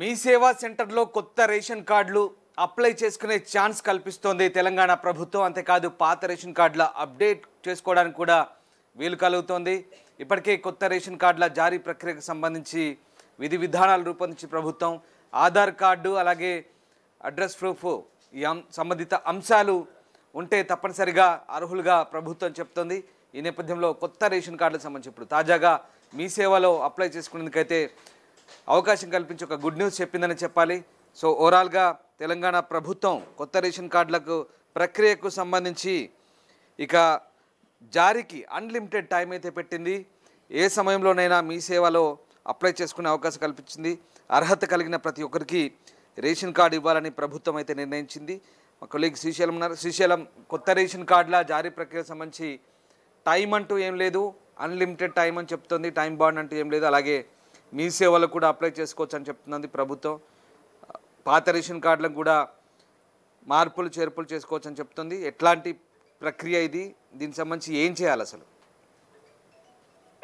మీ సేవా సెంటర్లో కొత్త రేషన్ కార్డులు అప్లై చేసుకునే ఛాన్స్ కల్పిస్తోంది తెలంగాణ ప్రభుత్వం. అంతేకాదు పాత రేషన్ కార్డుల అప్డేట్ చేసుకోవడానికి కూడా వీలు కలుగుతోంది. ఇప్పటికే కొత్త రేషన్ కార్డుల జారీ ప్రక్రియకు సంబంధించి విధి విధానాలు రూపొందించి ప్రభుత్వం ఆధార్ కార్డు అలాగే అడ్రస్ ప్రూఫ్ ఈ సంబంధిత అంశాలు ఉంటే తప్పనిసరిగా అర్హులుగా ప్రభుత్వం చెప్తోంది. ఈ నేపథ్యంలో కొత్త రేషన్ కార్డులకు సంబంధించి ఇప్పుడు తాజాగా మీ సేవలో అప్లై చేసుకునేందుకైతే అవకాశం కల్పించి ఒక గుడ్ న్యూస్ చెప్పిందని చెప్పాలి. సో ఓవరాల్గా తెలంగాణ ప్రభుత్వం కొత్త రేషన్ కార్డులకు ప్రక్రియకు సంబంధించి ఇక జారీకి అన్లిమిటెడ్ టైం అయితే పెట్టింది. ఏ సమయంలోనైనా మీ సేవలో అప్లై చేసుకునే అవకాశం కల్పించింది. అర్హత కలిగిన ప్రతి ఒక్కరికి రేషన్ కార్డు ఇవ్వాలని ప్రభుత్వం అయితే నిర్ణయించింది. మా కొలీగ్ శ్రీశైలం ఉన్నారు. శ్రీశైలం, కొత్త రేషన్ కార్డుల జారీ ప్రక్రియకు సంబంధించి టైం అంటూ ఏం లేదు, అన్లిమిటెడ్ టైం అని చెప్తుంది. టైం బాండ్ అంటూ ఏం లేదు. అలాగే మీ సేవలు కూడా అప్లై చేసుకోవచ్చు అని చెప్తున్నది ప్రభుత్వం. పాత రేషన్ కార్డులకు కూడా మార్పులు చేర్పులు చేసుకోవచ్చు అని చెప్తుంది. ఎట్లాంటి ప్రక్రియ ఇది? దీనికి సంబంధించి ఏం చేయాలి అసలు?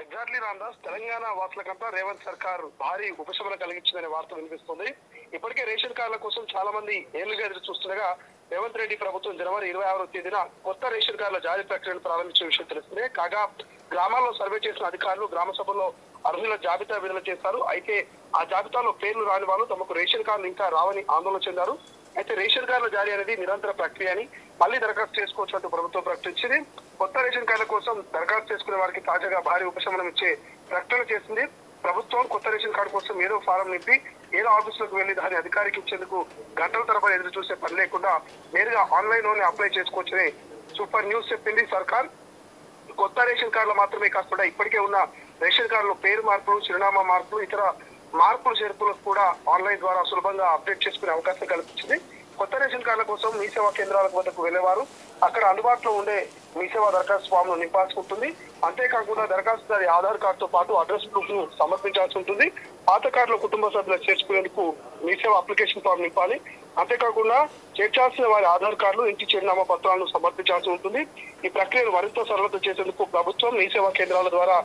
ఎగ్జాక్ట్లీ రామ్దాస్, తెలంగాణ వాసులకంతా రేవంత్ సర్కార్ భారీ ఉపశమనం కలిగించిందనే వార్త వినిపిస్తుంది. ఇప్పటికే రేషన్ కార్డుల కోసం చాలా మంది ఏళ్లుగా ఎదురు చూస్తుండగా రేవంత్ రెడ్డి ప్రభుత్వం జనవరి 26వ తేదీన కొత్త రేషన్ కార్డుల జారీ ప్రక్రియను ప్రారంభించే విషయం తెలిసిందే. కాగా గ్రామాల్లో సర్వే చేసిన అధికారులు గ్రామ సభల్లో అర్హుల జాబితా విడుదల చేశారు. అయితే ఆ జాబితాలో పేర్లు రాని వాళ్ళు తమకు రేషన్ కార్డులు ఇంకా రావని ఆందోళన చెందారు. అయితే రేషన్ కార్డుల జారీ అనేది నిరంతర ప్రక్రియ అని మళ్లీ దరఖాస్తు చేసుకోవచ్చంటూ ప్రభుత్వం ప్రకటించింది. కొత్త రేషన్ కార్డుల కోసం దరఖాస్తు చేసుకునే వారికి తాజాగా భారీ ఉపశమనం ఇచ్చే ప్రకటన చేసింది ప్రభుత్వం. కొత్త రేషన్ కార్డు కోసం ఏదో ఫారం నింపి ఏదో ఆఫీసులకు వెళ్లి దాన్ని అధికారికి ఇచ్చేందుకు గంటల తరబడి ఎదురు చూసే పని లేకుండా నేరుగా ఆన్లైన్ లోనే అప్లై చేసుకోవచ్చని సూపర్ న్యూస్ చెప్పింది సర్కార్. కొత్త రేషన్ కార్డులు మాత్రమే కాకుండా ఇప్పటికే ఉన్న రేషన్ కార్డులో పేరు మార్పులు, చిరునామా మార్పులు, ఇతర మార్పులు చేర్పులకు కూడా ఆన్లైన్ ద్వారా సులభంగా అప్డేట్ చేసుకునే అవకాశం కల్పించింది. కొత్త రేషన్ కార్డుల కోసం మీ సేవా కేంద్రాల వద్దకు వెళ్లేవారు అక్కడ అందుబాటులో ఉండే మీ సేవా దరఖాస్తు ఫామ్ ను నింపాల్సి ఉంటుంది. అంతేకాకుండా దరఖాస్తుదారి ఆధార్ కార్డుతో పాటు అడ్రస్ ప్రూఫ్ ను సమర్పించాల్సి ఉంటుంది. పాత కార్డులో కుటుంబ సభ్యులకు చేర్చుకునేందుకు మీ సేవ అప్లికేషన్ ఫామ్ నింపాలి. అంతేకాకుండా చేర్చాల్సిన వారి ఆధార్ కార్డులు, ఇంటి చిరునామా పత్రాలను సమర్పించాల్సి ఉంటుంది. ఈ ప్రక్రియను మరింత సరళత చేసేందుకు ప్రభుత్వం మీ సేవా కేంద్రాల ద్వారా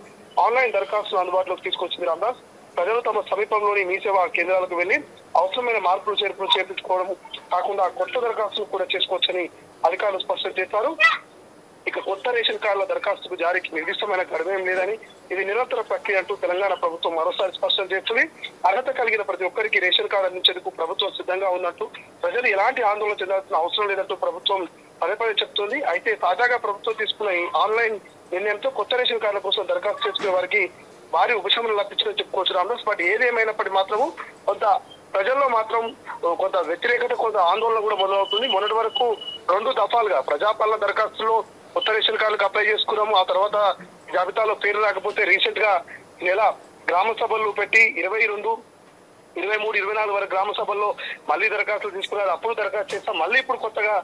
ఆన్లైన్ దరఖాస్తులు అందుబాటులోకి తీసుకొచ్చింది రామ్దాస్. ప్రజలు తమ సమీపంలోని మీ సేవా కేంద్రాలకు వెళ్లి అవసరమైన మార్పులు చేర్పులు చేయించుకోవడం కాకుండా కొత్త దరఖాస్తులు కూడా చేసుకోవచ్చని అధికారులు స్పష్టం చేశారు. ఇక కొత్త రేషన్ కార్డుల దరఖాస్తుకు జారీకి నిర్దిష్టమైన గడువేం లేదని, ఇది నిరంతర ప్రక్రియ అంటూ తెలంగాణ ప్రభుత్వం మరోసారి స్పష్టం చేస్తుంది. అర్హత కలిగిన ప్రతి ఒక్కరికి రేషన్ కార్డు అందించేందుకు ప్రభుత్వం సిద్ధంగా ఉన్నట్టు, ప్రజలు ఎలాంటి ఆందోళన చెందాల్సిన అవసరం లేదంటూ ప్రభుత్వం పదే పదే చెప్తుంది. అయితే తాజాగా ప్రభుత్వం తీసుకున్న ఈ ఆన్లైన్ నిర్ణయంతో కొత్త రేషన్ కార్డుల కోసం దరఖాస్తు చేసుకునే వారికి భారీ ఉపశమనం లభించిందని చెప్పుకోవచ్చు రామ్దాస్. బట్ ఏది ఏమైనప్పటికీ మాత్రము కొంత ప్రజల్లో మాత్రం కొంత వ్యతిరేకత, కొంత ఆందోళన కూడా మొదలవుతుంది. మొన్నటి వరకు 2 దఫాలుగా ప్రజాపాలన దరఖాస్తులో కొత్త రేషన్ కార్డులకు అప్లై చేసుకున్నాము. ఆ తర్వాత జాబితాలో పేరు రాకపోతే రీసెంట్ గా నెల గ్రామ సభలు పెట్టి 22, 23, 24 వరకు గ్రామ సభల్లో మళ్ళీ దరఖాస్తులు తీసుకున్నారు. అప్పుడు దరఖాస్తు చేస్తాం, మళ్ళీ ఇప్పుడు కొత్తగా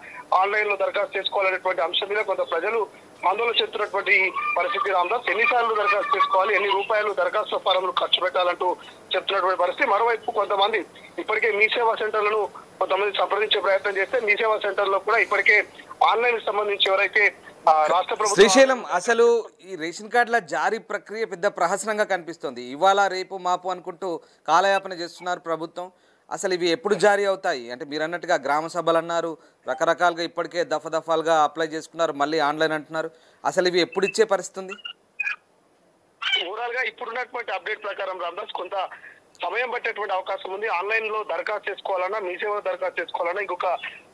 ఆన్లైన్ లో దరఖాస్తు చేసుకోవాలనేటువంటి అంశం మీద కొంత ప్రజలు ఆందోళన చెందుతున్నటువంటి పరిస్థితి రామ్దాస్. ఎన్నిసార్లు దరఖాస్తు చేసుకోవాలి, ఎన్ని రూపాయలు దరఖాస్తు ఫారంలు ఖర్చు పెట్టాలంటూ చెప్తున్నటువంటి పరిస్థితి. మరోవైపు కొంతమంది ఇప్పటికే మీ సేవా సెంటర్లను కొంతమంది సంప్రదించే ప్రయత్నం చేస్తే మీ సేవా సెంటర్ లో కూడా ఇప్పటికే ఆన్లైన్ కి సంబంధించి ఎవరైతే రాష్ట్ర ప్రభుత్వం. శ్రీశైలం, అసలు ఈ రేషన్ కార్డుల జారీ ప్రక్రియ పెద్ద ప్రహసనంగా కనిపిస్తోంది. ఇవాళ రేపు మాపు అనుకుంటూ కాలయాపన చేస్తున్నారు ప్రభుత్వం. అసలు ఇవి ఎప్పుడు జారీ అవుతాయి? అంటే మీరు అన్నట్టుగా గ్రామ సభలు అన్నారు, రకరకాలుగా ఇప్పటికే దఫాలుగా అప్లై చేసుకున్నారు, మళ్ళీ ఆన్లైన్ అంటున్నారు. అసలు ఇవి ఎప్పుడు ఇచ్చే పరిస్థితి ఉంది? ఓవరాల్ గా ఇప్పుడున్నటువంటి అప్డేట్ ప్రకారం రామ్దాస్ కొంత సమయం పట్టేటువంటి అవకాశం ఉంది. ఆన్లైన్ లో దరఖాస్తు చేసుకోవాలన్నా, మీ సేవలో దరఖాస్తు చేసుకోవాలన్నా ఇంకొక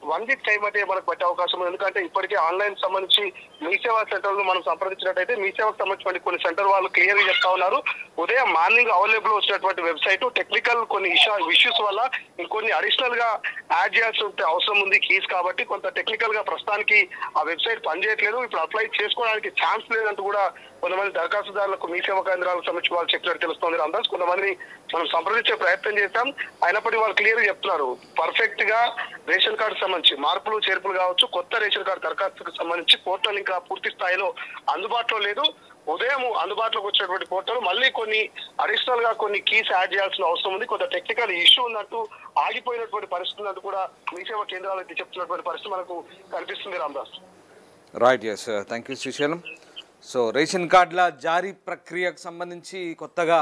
1 వీక్ టైం అయితే మనకు పట్టే అవకాశం ఉంది. ఎందుకంటే ఇప్పటికే ఆన్లైన్ సంబంధించి మీ సేవా సెంటర్లు మనం సంప్రదించినట్టయితే మీ సేవకు సంబంధించిన కొన్ని సెంటర్ వాళ్ళు క్లియర్ గా చెప్తా ఉన్నారు. ఉదయం మార్నింగ్ అవైలబుల్ వచ్చినటువంటి వెబ్సైట్ టెక్నికల్ కొన్ని ఇష్యూస్ వల్ల ఇంకొన్ని అడిషనల్ గా యాడ్ చేయాల్సి అవసరం ఉంది కీస్. కాబట్టి కొంత టెక్నికల్ గా ప్రస్తుతానికి ఆ వెబ్సైట్ పనిచేయట్లేదు. ఇప్పుడు అప్లై చేసుకోవడానికి ఛాన్స్ లేదంటూ కూడా కొంతమంది దరఖాస్తుదారులకు మీ సేవా కేంద్రాలకు సంబంధించి వాళ్ళు చెప్పినట్టు తెలుస్తుంది రామ్దాస్. కొంతమంది మనం సంప్రదించే ప్రయత్నం చేశాం, అయినప్పటికీ వాళ్ళు క్లియర్ గా చెప్తున్నారు పర్ఫెక్ట్ గా రేషన్ కార్డు సంబంధించి మార్పులు చేర్పులు కావచ్చు, కొత్త రేషన్ కార్డు దరఖాస్తుకు సంబంధించి పోర్టల్ ఇంకా పూర్తి స్థాయిలో అందుబాటులో లేదు. ఉదయం అందుబాటులోకి వచ్చినటువంటి పోర్టల్ మళ్ళీ కొన్ని అడిషనల్ గా కొన్ని కీస్ యాడ్ చేయాల్సిన అవసరం ఉంది. కొంత టెక్నికల్ ఇష్యూ ఉన్నట్టు ఆగిపోయినటువంటి పరిస్థితి ఉన్నట్టు కూడా మీ సేవా కేంద్రాలు అయితే చెప్తున్నటువంటి పరిస్థితి మనకు కనిపిస్తుంది Ramdas. Right, yes, thank you Srisailam. So ration కార్డుల జారీ ప్రక్రియకు సంబంధించి కొత్తగా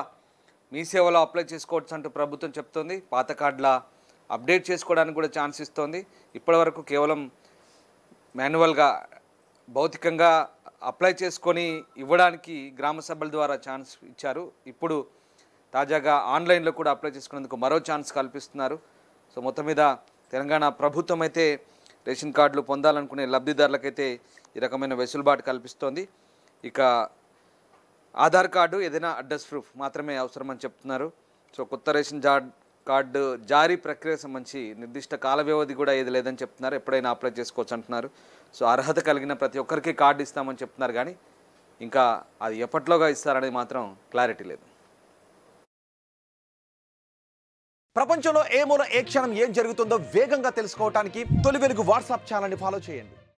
మీ సేవలో అప్లై చేసుకోవచ్చు అంటూ ప్రభుత్వం చెప్తోంది. పాత కార్డుల అప్డేట్ చేసుకోవడానికి కూడా ఛాన్స్ ఇస్తోంది. ఇప్పటివరకు కేవలం మాన్యువల్గా భౌతికంగా అప్లై చేసుకొని ఇవ్వడానికి గ్రామ సభల ద్వారా ఛాన్స్ ఇచ్చారు. ఇప్పుడు తాజాగా ఆన్లైన్లో కూడా అప్లై చేసుకునేందుకు మరో ఛాన్స్ కల్పిస్తున్నారు. సో మొత్తం మీద తెలంగాణ ప్రభుత్వం అయితే రేషన్ కార్డులు పొందాలనుకునే లబ్ధిదారులకైతే ఈ రకమైన వెసులుబాటు కల్పిస్తోంది. ఇక ఆధార్ కార్డు ఏదైనా అడ్రస్ ప్రూఫ్ మాత్రమే అవసరమని చెప్తున్నారు. సో కొత్త రేషన్ కార్డు జారీ ప్రక్రియకు సంబంధించి నిర్దిష్ట కాల వ్యవధి కూడా ఏది లేదని చెప్తున్నారు. ఎప్పుడైనా అప్లై చేసుకోవచ్చు అంటున్నారు. సో అర్హత కలిగిన ప్రతి ఒక్కరికి కార్డు ఇస్తామని చెప్తున్నారు, కానీ ఇంకా అది ఎప్పట్లోగా ఇస్తారనేది మాత్రం క్లారిటీ లేదు. ప్రపంచంలో ఏ మూల ఏ క్షణం ఏం జరుగుతుందో వేగంగా తెలుసుకోవడానికి తొలి వెలుగు వాట్సాప్ ఛానల్ని ఫాలో చేయండి.